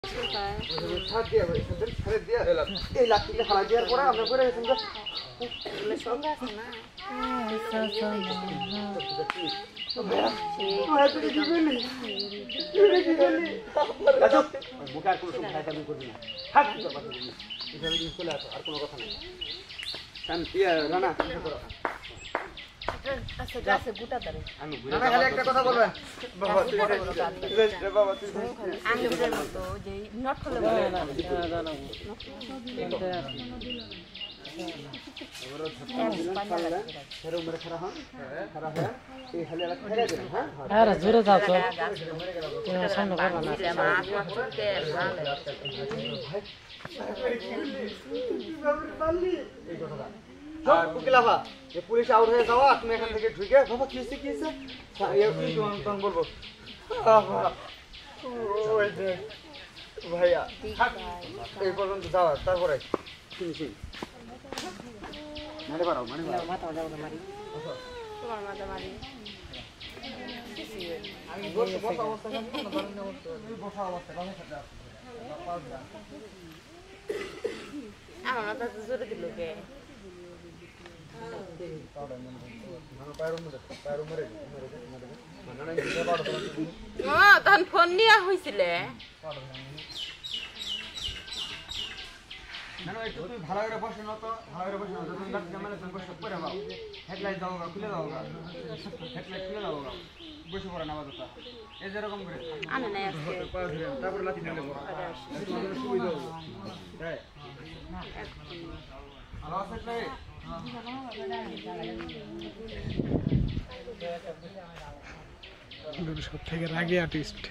ছাড় দিয়া ভাই ছাড় দিয়া এই লাঠিটা ফালা দেওয়ার পরে আমরা করে গেছেন তো সঙ্গে আছে না বুকার কোনো সময় দাবি করবি না থাক এখানে চলে আসো আর কোনো কথা নেই রানা করো আচ্ছা গাছে গুটা ধরে আমি রানা খালি একটা কথা বলবেন বাবা তুই বাবা তুই আঙ্গুলের মতো যে নট খুলে বলে না আরে জোরে যাও তো সামনে করবা না পুলিশ আউট হয়ে যাওয়া তুমি এখান থেকে ঢুকে বাবা কি হয়েছে বলবো ভাইয়া এই পর্যন্ত যাওয়া তারপরে মানে বাড়াও মানে মাথা মারি তোমার মাথা মারি আমি বসা অবস্থা বসা অবস্থা আমার মাথা জোরে দিল কে তখন ফোন নিয়ে হয়েছিলে একটু তুমি ভালো করে বসে না তো ভালো করে বসে না তুমি মানে তুমি বসে পড়ে যাও হেডলাইট দাও খুলে দাও হেডলাইট খুলে দাও বসে পড়ে না বাদতা এই যেরকম করে আনে না আজকে তারপরে লাঠি নিয়ে নেবো সুবিধা হবে তাই ভালো আছে তাই সব থেকে রাগী আর্টিস্ট